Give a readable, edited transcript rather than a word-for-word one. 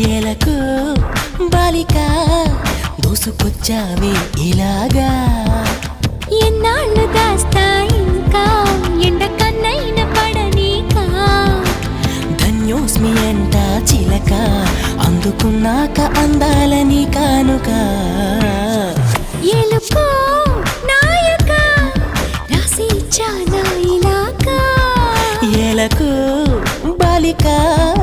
ఏలకు బాలిక దూసుకొచ్చావే ఇలాగా ఎన్నాళ్ళు దాస్తా ఇంకా ఎండ కన్నైన పడనీకా ధన్యోస్మి అంట చిలక అందుకున్నాక అందాలని కానుక ఎలుకో నాయక రాసి ఇచ్చానా ఇలాగా ఏలకు బాలిక